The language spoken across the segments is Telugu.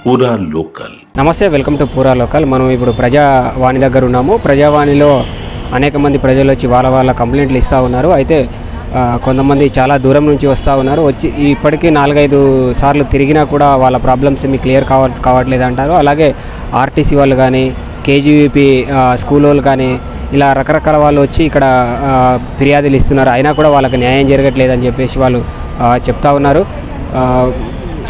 పూరా లోకల్. నమస్తే, వెల్కమ్ టు పూరా లోకల్. మనం ఇప్పుడు ప్రజావాణి దగ్గర ఉన్నాము. ప్రజావాణిలో అనేక మంది ప్రజలు వచ్చి వాళ్ళ కంప్లైంట్లు ఇస్తూ ఉన్నారు. అయితే కొంతమంది చాలా దూరం నుంచి వస్తూ ఉన్నారు. వచ్చి ఇప్పటికీ 4-5 సార్లు తిరిగినా కూడా వాళ్ళ ప్రాబ్లమ్స్ ఏమి క్లియర్ కావట్లేదు అంటారు. అలాగే ఆర్టీసీ వాళ్ళు కానీ, కేజీవీపీ స్కూల్ వాళ్ళు కానీ ఇలా రకరకాల వాళ్ళు వచ్చి ఇక్కడ ఫిర్యాదులు ఇస్తున్నారు. అయినా కూడా వాళ్ళకి న్యాయం జరగట్లేదని చెప్పేసి వాళ్ళు చెప్తా ఉన్నారు.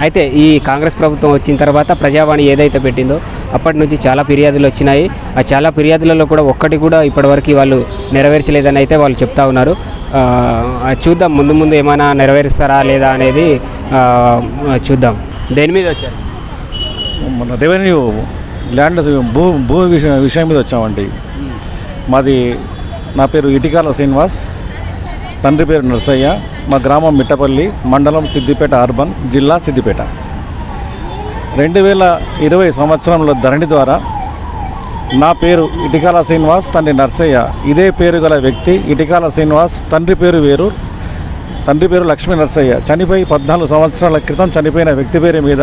అయితే ఈ కాంగ్రెస్ ప్రభుత్వం వచ్చిన తర్వాత ప్రజావాణి ఏదైతే పెట్టిందో అప్పటి నుంచి చాలా ఫిర్యాదులు వచ్చినాయి. ఆ చాలా ఫిర్యాదులలో కూడా ఒక్కటి కూడా ఇప్పటివరకు వాళ్ళు నెరవేర్చలేదని అయితే వాళ్ళు చెప్తా ఉన్నారు. చూద్దాం ముందు ఏమైనా నెరవేరుస్తారా లేదా అనేది చూద్దాం. దేని మీద వచ్చారు? మన రెవెన్యూ ల్యాండ్ భూ విషయం మీద వచ్చామండి. మాది నా పేరు ఇటికాల శ్రీనివాస్, తండ్రి పేరు నర్సయ్య, మా గ్రామం మిట్టపల్లి, మండలం సిద్దిపేట అర్బన్, జిల్లా సిద్దిపేట. 2020 సంవత్సరంలో ధరణి ద్వారా నా పేరు ఇటికాల శ్రీనివాస్, తండ్రి నర్సయ్య, ఇదే పేరు గల వ్యక్తి ఇటికాల శ్రీనివాస్, తండ్రి పేరు వేరు, తండ్రి పేరు లక్ష్మీ నర్సయ్య, చనిపోయి 14 సంవత్సరాల క్రితం చనిపోయిన వ్యక్తి పేరు మీద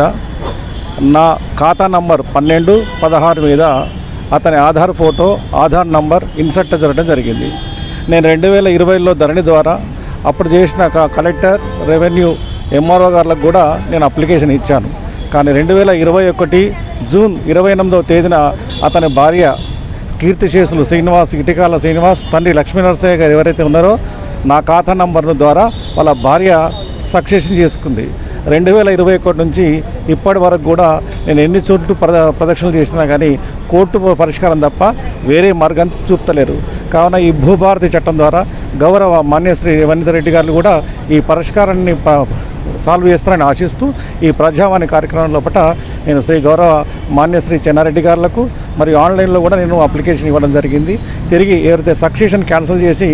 నా ఖాతా నంబర్ 12-16 మీద అతని Aadhaar photo, Aadhaar number insert జరగడం జరిగింది. నేను 2020లో ధరణి ద్వారా అప్పుడు చేసిన కలెక్టర్, రెవెన్యూ, ఎంఆర్ఓ గారులకు కూడా నేను అప్లికేషన్ ఇచ్చాను. కానీ 2021 జూన్ 28వ తేదీన అతని భార్య కీర్తిశేషులు శ్రీనివాస్, ఇటికాల శ్రీనివాస్, తండ్రి లక్ష్మీనరసయ్య గారు ఎవరైతే ఉన్నారో నా ఖాతా నంబర్ను ద్వారా వాళ్ళ భార్య సక్సెషన్ చేసుకుంది. 2021 నుంచి ఇప్పటి వరకు కూడా నేను ఎన్ని చోట్ల ప్రదక్షిణలు చేసినా కానీ కోర్టు పరిష్కారం తప్ప వేరే మార్గం చూపుతలేరు. కావున ఈ భూభారతి చట్టం ద్వారా గౌరవ మాన్యశ్రీ రేవంత్ రెడ్డి గారు కూడా ఈ పరిష్కారాన్ని సాల్వ్ చేస్తారని ఆశిస్తూ ఈ ప్రజావాణి కార్యక్రమం లోపల నేను శ్రీ గౌరవ మాన్యశ్రీ చెన్నారెడ్డి గారులకు మరియు ఆన్లైన్లో కూడా నేను అప్లికేషన్ ఇవ్వడం జరిగింది. తిరిగి ఎవరైతే సక్సెషన్ క్యాన్సిల్ చేసి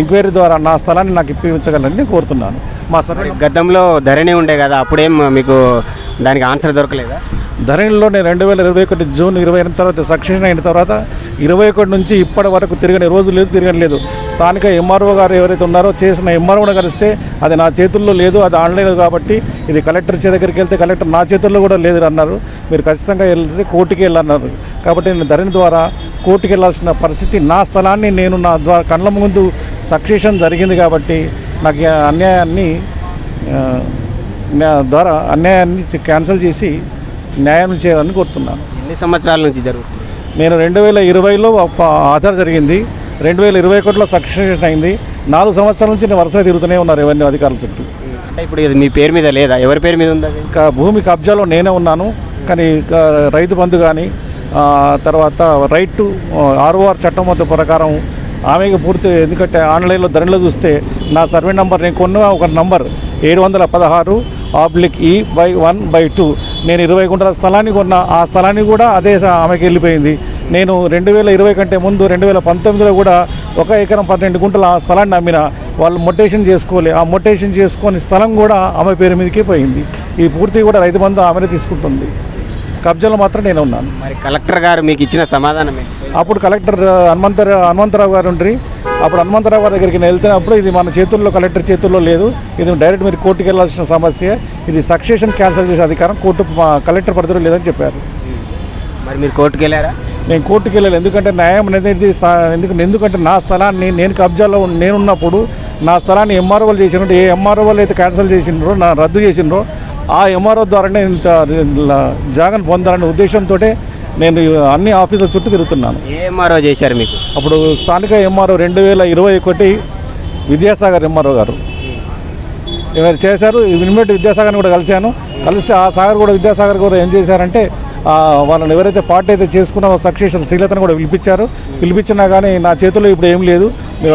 ఎంక్వైరీ ద్వారా నా స్థలాన్ని నాకు ఇప్పించగలని కోరుతున్నాను. మా సర్వే గతంలో ధరణి ఉండే కదా, అప్పుడేం మీకు దానికి ఆన్సర్ దొరకలేదా? ధరణిలో నేను 2021 జూన్ 28 తర్వాత సక్సెషన్ అయిన తర్వాత 21 నుంచి ఇప్పటి వరకు తిరగని రోజు లేదు, తిరగలేదు. స్థానిక ఎంఆర్ఓ గారు ఎవరైతే ఉన్నారో చేసిన ఎంఆర్ఓని కలిస్తే అది నా చేతుల్లో లేదు, అది ఆన్లైన్ కాబట్టి ఇది కలెక్టర్ దగ్గరికి వెళ్తే కలెక్టర్ నా చేతుల్లో కూడా లేదు అన్నారు. మీరు ఖచ్చితంగా వెళ్తే కోర్టుకి వెళ్ళన్నారు. కాబట్టి నేను ధరణి ద్వారా కోర్టుకి వెళ్ళాల్సిన పరిస్థితి, నా స్థలాన్ని నేను నా ద్వారా కళ్ళ ముందు సక్సెషన్ జరిగింది కాబట్టి నాకు అన్యాయాన్ని క్యాన్సిల్ చేసి న్యాయం చేయాలని కోరుతున్నాను. ఎన్ని సంవత్సరాల నుంచి జరుగుతుంది? నేను 2020లో ఆధార్ జరిగింది, 2021లో సక్సెషన్ అయింది. 4 సంవత్సరాల నుంచి నేను వరుసగా తిరుగుతూనే ఉన్నారు రెవెన్యూ అధికారుల చుట్టూ. అంటే ఇప్పుడు ఇది మీ పేరు మీద లేదా, ఎవరి పేరు మీద ఉందా? ఇంకా భూమి కబ్జాలో నేనే ఉన్నాను. కానీ రైతు బంధు కానీ తర్వాత రైట్ టు ఆర్ఓఆర్ చట్టం ప్రకారం ఆమెకు పూర్తి, ఎందుకంటే ఆన్లైన్లో ధరణిలో చూస్తే నా సర్వే నెంబర్ నేను కొన్న ఒక నంబర్ 716/E/1/2. నేను 20 గుంటల స్థలాన్ని కొన్న, ఆ స్థలాన్ని కూడా అదే ఆమెకి వెళ్ళిపోయింది. నేను 2020 కంటే ముందు 2019లో కూడా 1 ఎకరం 12 గుంటల ఆ స్థలాన్ని అమ్మిన. వాళ్ళు మొటేషన్ చేసుకోలే, ఆ మొటేషన్ చేసుకొని స్థలం కూడా ఆమె పేరు మీదకే పోయింది. ఈ పూర్తి కూడా రైతు బంధు ఆమెనే తీసుకుంటుంది. కబ్జాలో మాత్రం నేను ఉన్నాను. మరి కలెక్టర్ గారు మీకు ఇచ్చిన సమాధానం? అప్పుడు కలెక్టర్ హనుమంతరావు గారు ఉండ్రి. అప్పుడు హనుమంతరావు గారి దగ్గరికి నేను వెళ్తున్నప్పుడు ఇది మన చేతుల్లో, కలెక్టర్ చేతుల్లో లేదు, ఇది డైరెక్ట్ మీరు కోర్టుకి వెళ్ళాల్సిన సమస్య, ఇది సక్సెషన్ క్యాన్సిల్ చేసే అధికారం కోర్టు కలెక్టర్ పరిధిలో లేదని చెప్పారు. మరి మీరు కోర్టుకి వెళ్ళారా? నేను కోర్టుకి వెళ్ళాలి. ఎందుకంటే న్యాయం అనేది ఎందుకంటే నా స్థలాన్ని నేను కబ్జాలో నేనున్నప్పుడు నా స్థలాన్ని ఎంఆర్ఓలు చేసినట్టు, ఏ ఎంఆర్ఓలు అయితే క్యాన్సిల్ చేసినారో, రద్దు చేసినారో ఆ ఎంఆర్ఓ ద్వారానే ఇంత జాగను పొందాలనే ఉద్దేశంతో నేను అన్ని ఆఫీసుల చుట్టూ తిరుగుతున్నాను. ఏ ఎంఆర్ఓ చేశారు మీకు? అప్పుడు స్థానిక ఎంఆర్ఓ 2021 విద్యాసాగర్ ఎంఆర్ఓ గారు ఎవరు చేశారు. ఇమ్మీడియట్ విద్యాసాగర్ని కూడా కలిస్తే ఆ సాగర్ కూడా విద్యాసాగర్ కూడా ఏం చేశారంటే వాళ్ళని ఎవరైతే పార్టీ అయితే చేసుకున్న సక్సెషన్ శ్రీలతను కూడా పిలిపించినా కానీ నా చేతుల్లో ఇప్పుడు ఏం లేదు, మీరు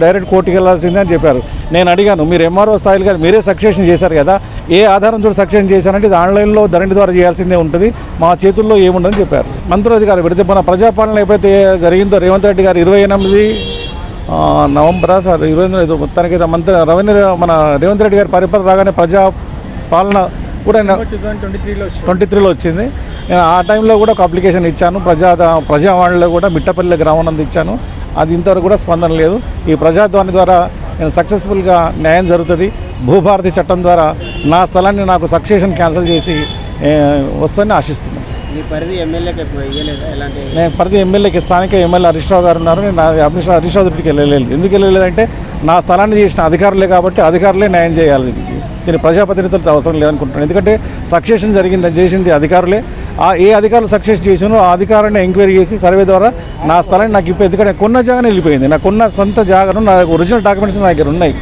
డైరెక్ట్ కోర్టుకి వెళ్ళాల్సిందే అని చెప్పారు. నేను అడిగాను, మీరు ఎంఆర్ఓ స్థాయిలో కానీ మీరే సక్సెషన్ చేశారు కదా, ఏ ఆధారంతో సక్సెషన్ చేశారంటే ఇది ఆన్లైన్లో ధరణి ద్వారా చేయాల్సిందే ఉంటుంది, మా చేతుల్లో ఏముండదని చెప్పారు. మంత్రులధికారి పెడితే మన ప్రజాపాలన ఎప్పుడైతే జరిగిందో రేవంత్ రెడ్డి గారు 28 నవంబర్ సార్ 28 మొత్తానికైతే మన రేవంత్ రెడ్డి గారి పరిపాలన రాగానే ప్రజాపాలన కూడా 23లో వచ్చింది. నేను ఆ టైంలో కూడా ఒక అప్లికేషన్ ఇచ్చాను. ప్రజావాణిలో కూడా మిట్టపల్లి గ్రామం ఇచ్చాను. అది ఇంతవరకు కూడా స్పందన లేదు. ఈ ప్రజావాణి ద్వారా నేను సక్సెస్ఫుల్గా న్యాయం జరుగుతుంది. భూభారతి చట్టం ద్వారా నా స్థలాన్ని నాకు సక్సెషన్ క్యాన్సిల్ చేసి వస్తుందని ఆశిస్తున్నాను సార్. మీ పరిధి ఎమ్మెల్యేకి ఇవ్వలేదా ఎలాంటి? నేను ప్రతి ఎమ్మెల్యేకి స్థానిక ఎమ్మెల్యే హరీష్ రావు గారు ఉన్నారు. నేను హరీష్ రావు దగ్గరికి వెళ్ళలేదు. ఎందుకు వెళ్ళలేదంటే నా స్థలాన్ని చేసిన అధికారులే కాబట్టి అధికారులే న్యాయం చేయాలి. దీనికి ప్రజాప్రతినిధులతో అవసరం లేదనుకుంటున్నాను. ఎందుకంటే సక్సెషన్ చేసింది అధికారులే. ఏ అధికారులు సక్సెస్ చేసినో ఆ అధికారాన్ని ఎంక్వైరీ చేసి సర్వే ద్వారా నా స్థలాన్ని నాకు ఇప్పుడు, ఎందుకంటే కొన్న జాగానే వెళ్ళిపోయింది. నాకున్న సొంత జాగాను నా ఒరిజినల్ డాక్యుమెంట్స్ నా దగ్గర ఉన్నాయి.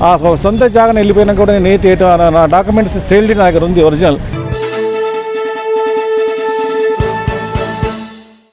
ఆ సొంత జాగాను వెళ్ళిపోయినా కూడా నేను నా డాక్యుమెంట్స్ సేల్డ్ నా దగ్గర ఉంది ఒరిజినల్.